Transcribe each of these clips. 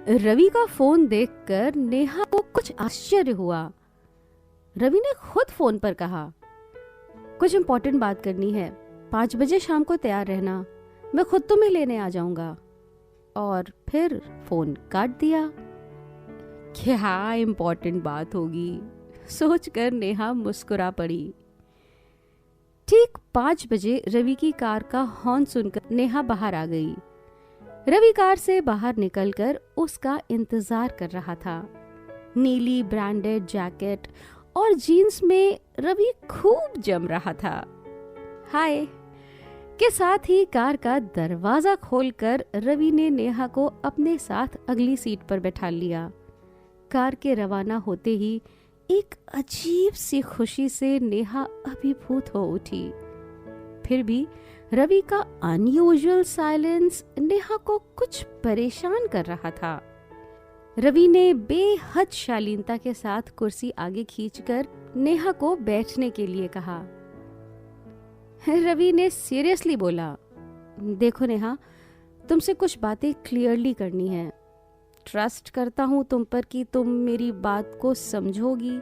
रवि का फोन देखकर नेहा को कुछ आश्चर्य हुआ। रवि ने खुद फोन पर कहा, कुछ इम्पोर्टेंट बात करनी है, 5 बजे शाम को तैयार रहना, मैं खुद तुम्हें लेने आ जाऊंगा। और फिर फोन काट दिया। क्या इम्पोर्टेंट बात होगी, सोचकर नेहा मुस्कुरा पड़ी। ठीक 5 बजे रवि की कार का हॉर्न सुनकर नेहा बाहर आ गई। रवि कार से बाहर निकलकर उसका इंतजार कर रहा था। नीली ब्रांडेड जैकेट और जीन्स में रवि खूब जम रहा था। हाय के साथ ही कार का दरवाजा खोलकर रवि ने नेहा को अपने साथ अगली सीट पर बैठा लिया। कार के रवाना होते ही एक अजीब सी खुशी से नेहा अभिभूत हो उठी। फिर भी रवि का अनयूजुअल साइलेंस नेहा को कुछ परेशान कर रहा था। रवि ने बेहद शालीनता के साथ कुर्सी आगे खींचकर नेहा को बैठने के लिए कहा। रवि ने सीरियसली बोला, देखो नेहा, तुमसे कुछ बातें क्लियरली करनी है। ट्रस्ट करता हूं तुम पर कि तुम मेरी बात को समझोगी।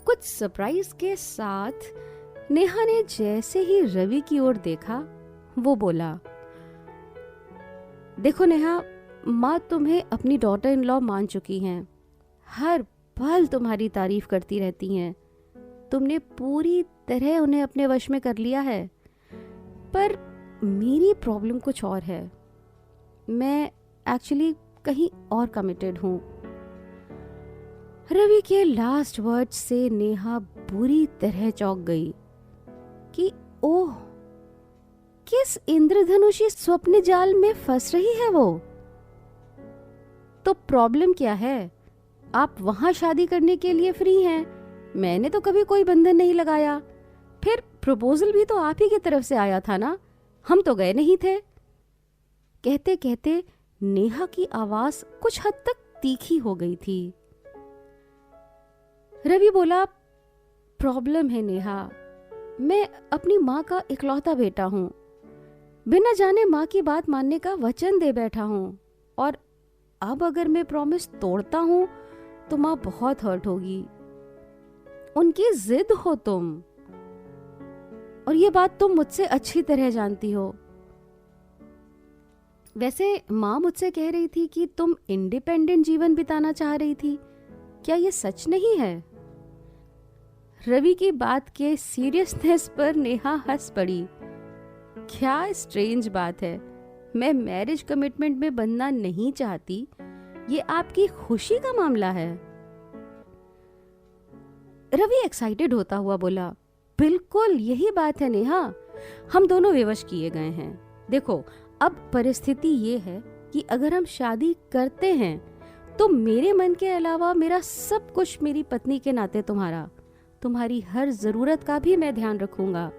कुछ सरप्राइज के साथ नेहा ने जैसे ही रवि की ओर देखा, वो बोला, देखो नेहा, माँ तुम्हें अपनी डॉटर इन लॉ मान चुकी हैं। हर पल तुम्हारी तारीफ करती रहती हैं। तुमने पूरी तरह उन्हें अपने वश में कर लिया है। पर मेरी प्रॉब्लम कुछ और है। मैं एक्चुअली कहीं और कमिटेड हूं। रवि के लास्ट वर्ड से नेहा बुरी तरह चौंक गई कि ओह, किस इंद्रधनुषी स्वप्न जाल में फंस रही है वो। तो प्रॉब्लम क्या है? आप वहां शादी करने के लिए फ्री हैं। मैंने तो कभी कोई बंधन नहीं लगाया। फिर प्रपोजल भी तो आप ही की तरफ से आया था ना, हम तो गए नहीं थे। कहते कहते नेहा की आवाज कुछ हद तक तीखी हो गई थी। रवि बोला, प्रॉब्लम है नेहा, मैं अपनी माँ का इकलौता बेटा हूँ। बिना जाने माँ की बात मानने का वचन दे बैठा हूँ, और अब अगर मैं प्रॉमिस तोड़ता हूँ तो माँ बहुत हर्ट होगी। उनकी जिद हो तुम, और ये बात तुम मुझसे अच्छी तरह जानती हो। वैसे माँ मुझसे कह रही थी कि तुम इंडिपेंडेंट जीवन बिताना चाह रही थी। क्या ये सच नहीं है? रवि की बात के सीरियसनेस पर नेहा हंस पड़ी। क्या स्ट्रेंज बात है, मैं मैरिज कमिटमेंट में बंधना नहीं चाहती, ये आपकी खुशी का मामला है। रवि एक्साइटेड होता हुआ बोला, बिल्कुल यही बात है नेहा, हम दोनों विवश किए गए हैं। देखो, अब परिस्थिति ये है कि अगर हम शादी करते हैं तो मेरे मन के अलावा मेरा सब कुछ मेरी पत्नी के नाते तुम्हारी हर जरूरत का भी मैं ध्यान रखूंगा।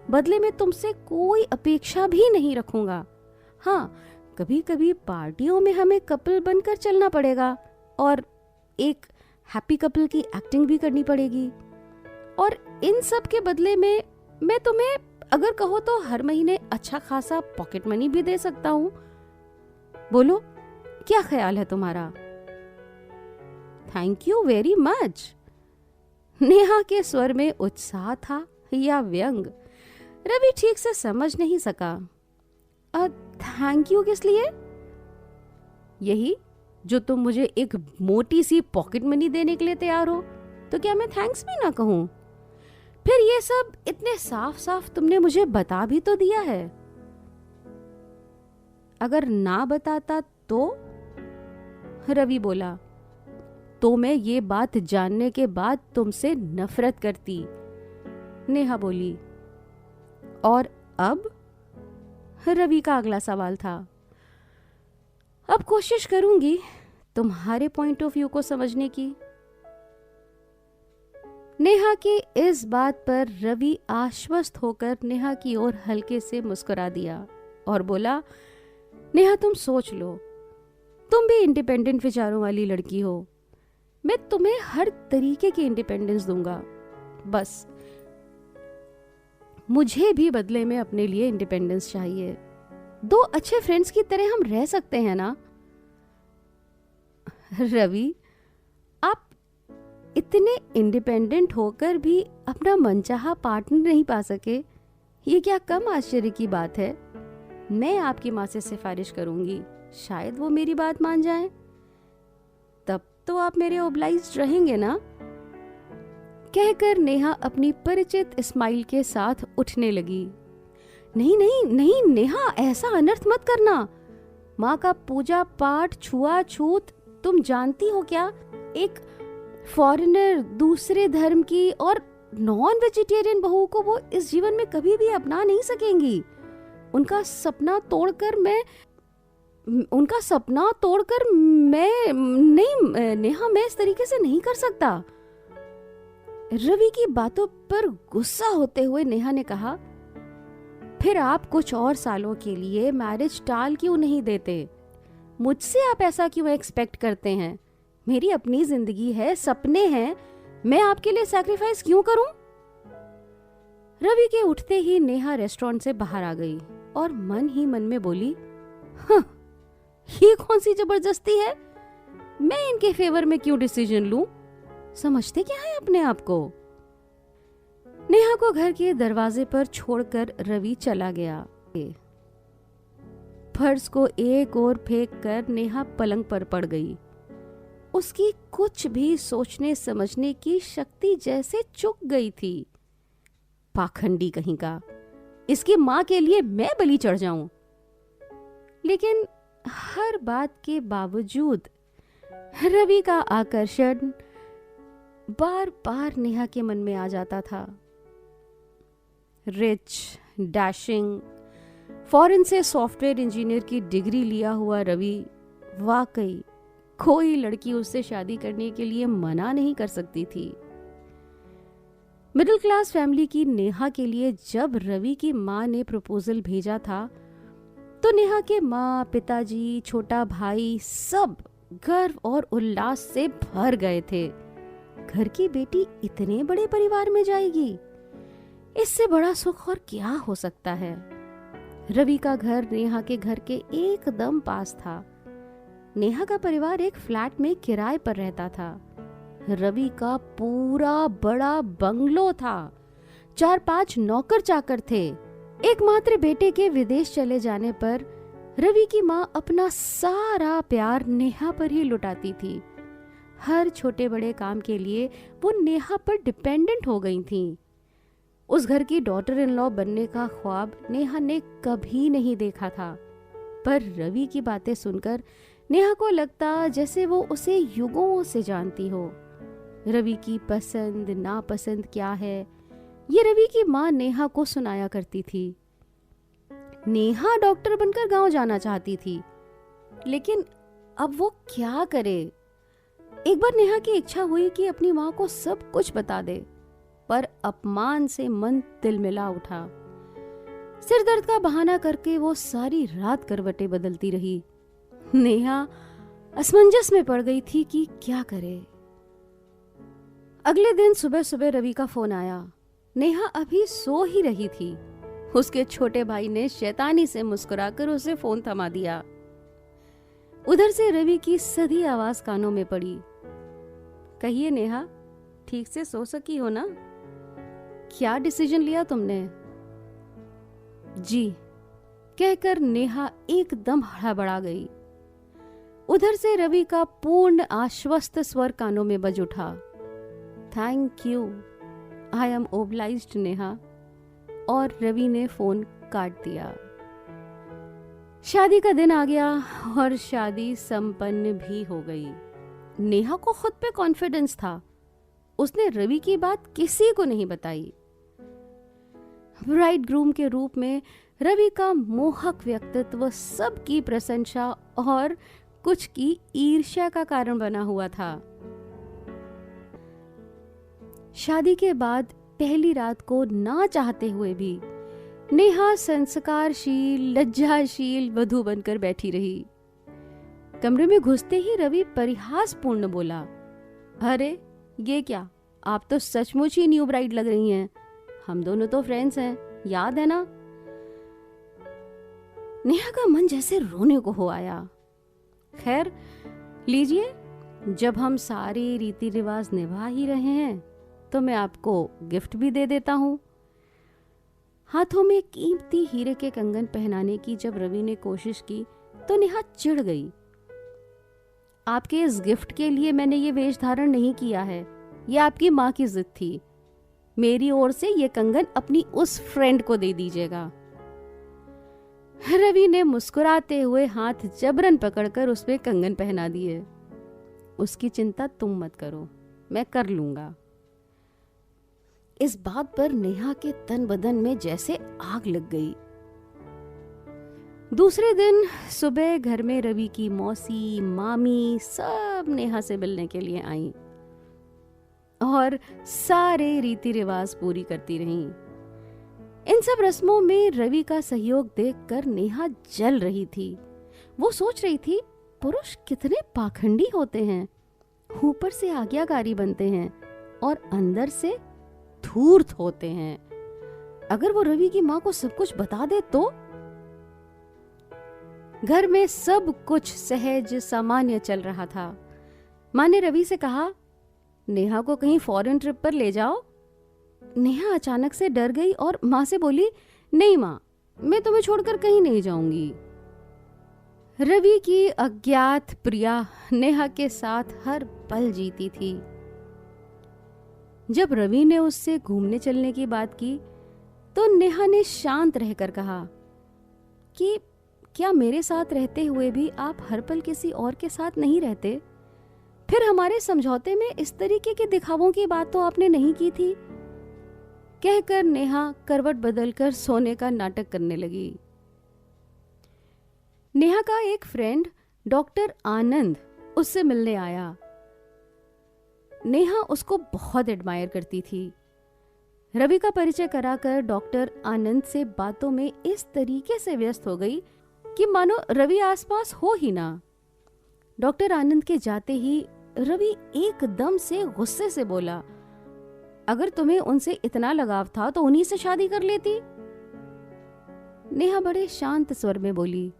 बदले में तुमसे कोई अपेक्षा भी नहीं रखूंगा। हाँ, कभी कभी पार्टियों में हमें कपल बनकर चलना पड़ेगा और एक हैप्पी कपल की एक्टिंग भी करनी पड़ेगी। और इन सब के बदले में मैं तुम्हें अगर कहो तो हर महीने अच्छा खासा पॉकेट मनी भी दे सकता हूं। बोलो, क्या ख्याल है तुम्हारा? Thank you very much. Neha के स्वर में उत्साह था या व्यंग, रवि ठीक से समझ नहीं सका। थैंक यू किस लिए? यही जो तुम मुझे एक मोटी सी पॉकेट मनी देने के लिए तैयार हो, तो क्या मैं थैंक्स भी ना कहूं? फिर ये सब इतने साफ साफ तुमने मुझे बता भी तो दिया है। अगर ना बताता तो? रवि बोला, तो मैं ये बात जानने के बाद तुमसे नफरत करती। नेहा बोली, और अब? रवि का अगला सवाल था। अब कोशिश करूंगी तुम्हारे पॉइंट ऑफ व्यू को समझने की। नेहा की इस बात पर रवि आश्वस्त होकर नेहा की ओर हल्के से मुस्कुरा दिया और बोला, नेहा तुम सोच लो, तुम भी इंडिपेंडेंट विचारों वाली लड़की हो। मैं तुम्हें हर तरीके की इंडिपेंडेंस दूंगा। बस मुझे भी बदले में अपने लिए इंडिपेंडेंस चाहिए। 2 अच्छे फ्रेंड्स की तरह हम रह सकते हैं ना? रवि, आप इतने इंडिपेंडेंट होकर भी अपना मनचाहा पार्टनर नहीं पा सके, ये क्या कम आश्चर्य की बात है? मैं आपकी माँ से सिफारिश करूंगी, शायद वो मेरी बात मान जाए। तब तो आप मेरे ओब्लाइज्ड रहेंगे ना? कहकर नेहा अपनी परिचित स्माइल के साथ उठने लगी। नहीं नहीं नहीं नेहा, ऐसा अनर्थ मत करना। माँ का पूजा पाठ, छुआछूत तुम जानती हो क्या? एक फॉरेनर, दूसरे धर्म की और नॉन वेजिटेरियन बहू को वो इस जीवन में कभी भी अपना नहीं सकेंगी। उनका सपना तोड़कर मैं नहीं नेहा, मैं इस तरीके से नहीं कर सकता। रवि की बातों पर गुस्सा होते हुए नेहा ने कहा, फिर आप कुछ और सालों के लिए मैरिज टाल क्यों नहीं देते? मुझसे आप ऐसा क्यों एक्सपेक्ट करते हैं? मेरी अपनी जिंदगी है, सपने हैं, मैं आपके लिए सैक्रिफाइस क्यों करूं? रवि के उठते ही नेहा रेस्टोरेंट से बाहर आ गई और मन ही मन में बोली, हाँ, ये कौन सी जबरदस्ती है? मैं इनके फेवर में क्यों डिसीजन लूं? समझते क्या है अपने आप को? नेहा को घर के दरवाजे पर छोड़कर रवि चला गया। फर्श को एक ओर फेंक कर नेहा पलंग पर पड़ गई। उसकी कुछ भी सोचने समझने की शक्ति जैसे चुक गई थी। पाखंडी कहीं का, इसकी माँ के लिए मैं बलि चढ़ जाऊं? लेकिन हर बात के बावजूद रवि का आकर्षण बार बार नेहा के मन में आ जाता था। रिच, डैशिंग, फॉरेन से सॉफ्टवेयर इंजीनियर की डिग्री लिया हुआ रवि, वाकई कोई लड़की उससे शादी करने के लिए मना नहीं कर सकती थी। मिडिल क्लास फैमिली की नेहा के लिए जब रवि की माँ ने प्रपोजल भेजा था तो नेहा के माँ, पिताजी, छोटा भाई सब गर्व और उल्लास से भर गए थे। घर की बेटी इतने बड़े परिवार में जाएगी, इससे बड़ा सुख और क्या हो सकता है? रवि का घर नेहा के घर के एकदम पास था। नेहा का परिवार एक फ्लैट में किराए पर रहता था। रवि का पूरा बड़ा बंगलो था। 4-5 नौकर चाकर थे। एकमात्र बेटे के विदेश चले जाने पर रवि की माँ अपना सारा प्यार नेहा पर ही लुटाती थी। हर छोटे बड़े काम के लिए वो नेहा पर डिपेंडेंट हो गई थीं। उस घर की डॉटर इन लॉ बनने का ख्वाब नेहा ने कभी नहीं देखा था, पर रवि की बातें सुनकर नेहा को लगता जैसे वो उसे युगों से जानती हो। रवि की पसंद नापसंद क्या है, ये रवि की माँ नेहा को सुनाया करती थी। नेहा डॉक्टर बनकर गांव जाना चाहती थी, लेकिन अब वो क्या करे? एक बार नेहा की इच्छा हुई कि अपनी माँ को सब कुछ बता दे, पर अपमान से मन तिलमिला उठा। सिर दर्द का बहाना करके वो सारी रात करवटें बदलती रही। नेहा असमंजस में पड़ गई थी कि क्या करे। अगले दिन सुबह सुबह रवि का फोन आया। नेहा अभी सो ही रही थी। उसके छोटे भाई ने शैतानी से मुस्कुराकर उसे फोन थमा दिया। उधर से रवि की सधी आवाज कानों में पड़ी। कहिए नेहा, ठीक से सो सकी हो ना? क्या डिसीजन लिया तुमने? जी, कहकर नेहा एकदम हड़बड़ा गई। उधर से रवि का पूर्ण आश्वस्त स्वर कानों में बज उठा। Thank you, I am obliged Neha. और रवि ने फोन काट दिया। शादी का दिन आ गया और शादी संपन्न भी हो गई। नेहा को खुद पे कॉन्फिडेंस था। उसने रवि की बात किसी को नहीं बताई। ब्राइड ग्रूम के रूप में रवि का मोहक व्यक्तित्व सबकी प्रशंसा और कुछ की ईर्ष्या का कारण बना हुआ था। शादी के बाद पहली रात को ना चाहते हुए भी नेहा संस्कारशील, लज्जाशील वधू बनकर बैठी रही। कमरे में घुसते ही रवि परिहासपूर्ण बोला, अरे ये क्या, आप तो सचमुच ही न्यू ब्राइड लग रही हैं। हम दोनों तो फ्रेंड्स हैं, याद है ना? नेहा का मन जैसे रोने को हो आया। खैर लीजिए, जब हम सारे रीति रिवाज निभा ही रहे हैं तो मैं आपको गिफ्ट भी दे देता हूँ। हाथों में कीमती हीरे के कंगन पहनाने की जब रवि ने कोशिश की तो नेहा चिढ़ गई। आपके इस गिफ्ट के लिए मैंने ये वेश धारण नहीं किया है, ये आपकी माँ की जिद थी। मेरी ओर से ये कंगन अपनी उस फ्रेंड को दे दीजिएगा। रवि ने मुस्कुराते हुए हाथ जबरन पकड़कर उसमें कंगन पहना दिए। उसकी चिंता तुम मत करो, मैं कर लूंगा। इस बात पर नेहा के तन बदन में जैसे आग लग गई। दूसरे दिन सुबह घर में रवि की मौसी, मामी सब नेहा से मिलने के लिए आईं और सारे रीति रिवाज पूरी करती रहीं। इन सब रस्मों में रवि का सहयोग देखकर नेहा जल रही थी। वो सोच रही थी, पुरुष कितने पाखंडी होते हैं, ऊपर से आज्ञाकारी बनते हैं और अंदर से धूर्त होते हैं। अगर वो रवि की माँ को सब कुछ बता दे तो? घर में सब कुछ सहज सामान्य चल रहा था। माँ ने रवि से कहा, नेहा को कहीं फॉरेन ट्रिप पर ले जाओ। नेहा अचानक से डर गई और माँ से बोली, नहीं माँ, मैं तुम्हें छोड़कर कहीं नहीं जाऊंगी। रवि की अज्ञात प्रिया नेहा के साथ हर पल जीती थी। जब रवि ने उससे घूमने चलने की बात की तो नेहा ने शांत रहकर कहा कि क्या मेरे साथ रहते हुए भी आप हर पल किसी और के साथ नहीं रहते? फिर हमारे समझौते में इस तरीके के दिखावों की बात तो आपने नहीं की थी। कहकर नेहा करवट बदलकर सोने का नाटक करने लगी। नेहा का एक फ्रेंड डॉक्टर आनंद उससे मिलने आया। नेहा उसको बहुत एडमायर करती थी। रवि का परिचय कराकर डॉक्टर आनंद से बातों में इस तरीके से व्यस्त हो गई कि मानो रवि आसपास हो ही ना। डॉक्टर आनंद के जाते ही रवि एकदम से गुस्से से बोला, अगर तुम्हें उनसे इतना लगाव था तो उन्हीं से शादी कर लेती। नेहा बड़े शांत स्वर में बोली,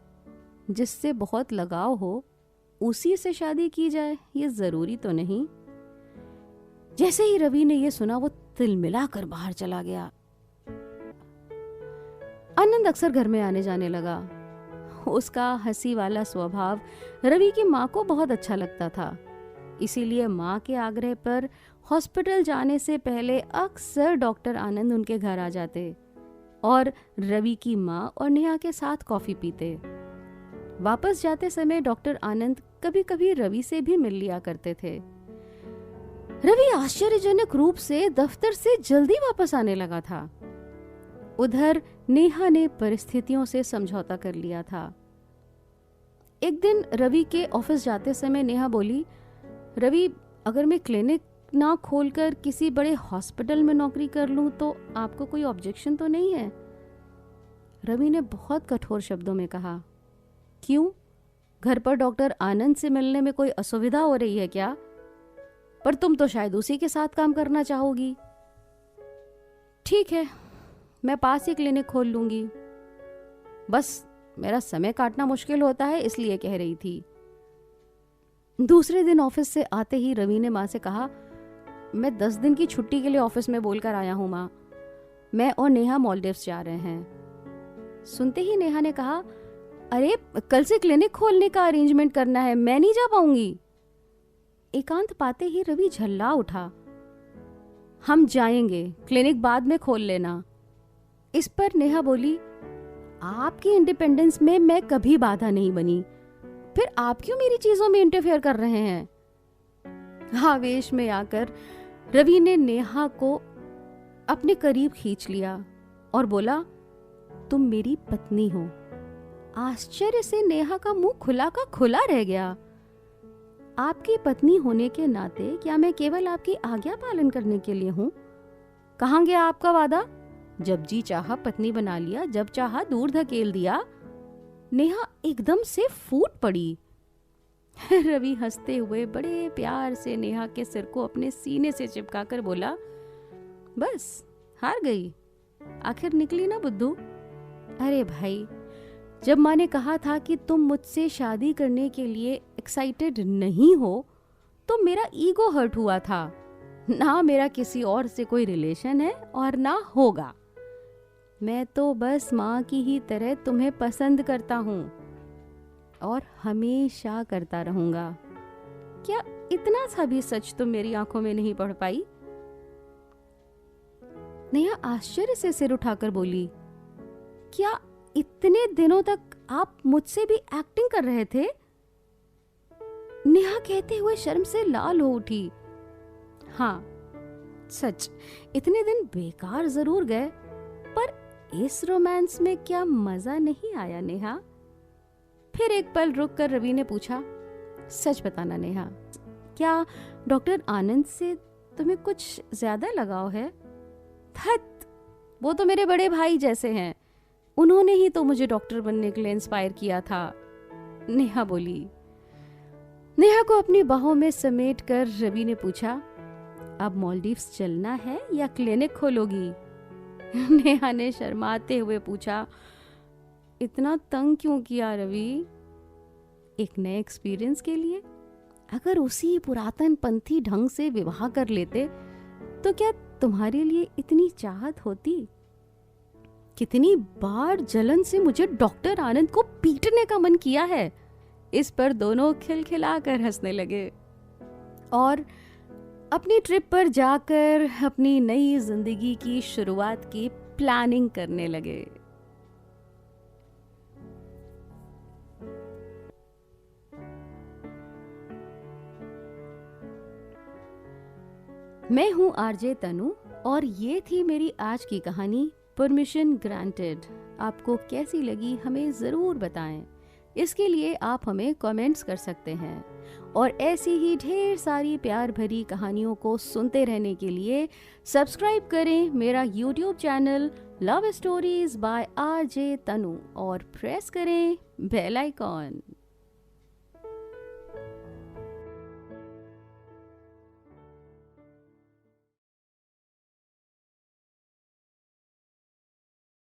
जिससे बहुत लगाव हो उसी से शादी की जाए, ये जरूरी तो नहीं। जैसे ही रवि ने यह सुना वो तिलमिलाकर बाहर चला गया। आनंद अक्सर घर में आने जाने लगा। उसका हंसी वाला स्वभाव रवि की माँ को बहुत अच्छा लगता था। इसीलिए माँ के आग्रह पर हॉस्पिटल जाने से पहले अक्सर डॉक्टर आनंद उनके घर आ जाते और रवि की माँ और नेहा के साथ कॉफी पीते। वापस जाते समय डॉक्टर आनंद कभी कभी रवि से भी मिल लिया करते थे। रवि आश्चर्यजनक रूप से दफ्तर से जल्दी वापस आने लगा था। उधर नेहा ने परिस्थितियों से समझौता कर लिया था। एक दिन रवि के ऑफिस जाते समय नेहा बोली, रवि, अगर मैं क्लिनिक ना खोलकर किसी बड़े हॉस्पिटल में नौकरी कर लूं तो आपको कोई ऑब्जेक्शन तो नहीं है? रवि ने बहुत कठोर शब्दों में कहा, क्यों? घर पर डॉक्टर आनंद से मिलने में कोई असुविधा हो रही है क्या? पर तुम तो शायद उसी के साथ काम करना चाहोगी। ठीक है, मैं पास ही क्लिनिक खोल लूंगी, बस मेरा समय काटना मुश्किल होता है इसलिए कह रही थी। दूसरे दिन ऑफिस से आते ही रवि ने माँ से कहा, मैं 10 दिन की छुट्टी के लिए ऑफिस में बोलकर आया हूँ माँ, मैं और नेहा मालदीव्स जा रहे हैं। सुनते ही नेहा ने कहा, अरे कल से क्लिनिक खोलने का अरेंजमेंट करना है, मैं नहीं जा पाऊंगी। एकांत पाते ही रवि झल्ला उठा, हम जाएंगे, क्लिनिक बाद में खोल लेना। इस पर नेहा बोली, आपकी इंडिपेंडेंस में मैं कभी बाधा नहीं बनी, फिर आप क्यों मेरी चीजों में इंटरफेयर कर रहे हैं? आवेश में आकर रवि ने नेहा को अपने करीब खींच लिया और बोला, तुम मेरी पत्नी हो। आश्चर्य से नेहा का मुंह खुला का खुला रह गया। आपकी पत्नी होने के नाते क्या मैं केवल आपकी आज्ञा पालन करने के लिए हूँ? कहाँ गया आपका वादा? जब जी चाहा पत्नी बना लिया, जब चाहा दूर धकेल दिया। नेहा एकदम से फूट पड़ी। रवि हंसते हुए बड़े प्यार से नेहा के सिर को अपने सीने से चिपकाकर बोला, बस हार गई, आखिर निकली ना बुद्धू। अरे भाई, जब माँ ने कहा था कि तुम मुझसे शादी करने के लिए एक्साइटेड नहीं हो तो मेरा ईगो हर्ट हुआ था। ना मेरा किसी और से कोई रिलेशन है और ना होगा। मैं तो बस माँ की ही तरह तुम्हें पसंद करता हूँ और हमेशा करता रहूंगा। क्या इतना सा भी सच तुम मेरी आंखों में नहीं पढ़ पाई? नेहा आश्चर्य से सिर उठाकर बोली, क्या इतने दिनों तक आप मुझसे भी एक्टिंग कर रहे थे? नेहा कहते हुए शर्म से लाल हो उठी। हाँ सच, इतने दिन बेकार जरूर गए, पर इस रोमांस में क्या मजा नहीं आया नेहा? फिर एक पल रुककर रवि ने पूछा, सच बताना नेहा, क्या डॉक्टर आनंद से तुम्हें कुछ ज्यादा लगाव है? धत, वो तो मेरे बड़े भाई जैसे हैं। उन्होंने ही तो मुझे डॉक्टर बनने के लिए इंस्पायर किया था, नेहा बोली। नेहा को अपनी बाहों में समेट कर रवि ने पूछा, अब मालदीव्स चलना है या क्लिनिक खोलोगी? नेहा ने शर्माते हुए पूछा, इतना तंग क्यों किया रवि? एक नए एक्सपीरियंस के लिए? अगर उसी पुरातन पंथी ढंग से विवाह कर लेते तो क्या तुम्हारे लिए इतनी चाहत होती? कितनी बार जलन से मुझे डॉक्टर आनंद को पीटने का मन किया है। इस पर दोनों खिलखिलाकर हंसने लगे और अपनी ट्रिप पर जाकर अपनी नई जिंदगी की शुरुआत की प्लानिंग करने लगे। मैं हूं आरजे तनु और ये थी मेरी आज की कहानी परमिशन ग्रांटेड। आपको कैसी लगी हमें ज़रूर बताएं। इसके लिए आप हमें कमेंट्स कर सकते हैं और ऐसी ही ढेर सारी प्यार भरी कहानियों को सुनते रहने के लिए सब्सक्राइब करें मेरा YouTube channel love stories by RJ Tanu और प्रेस करें बेल आइकॉन।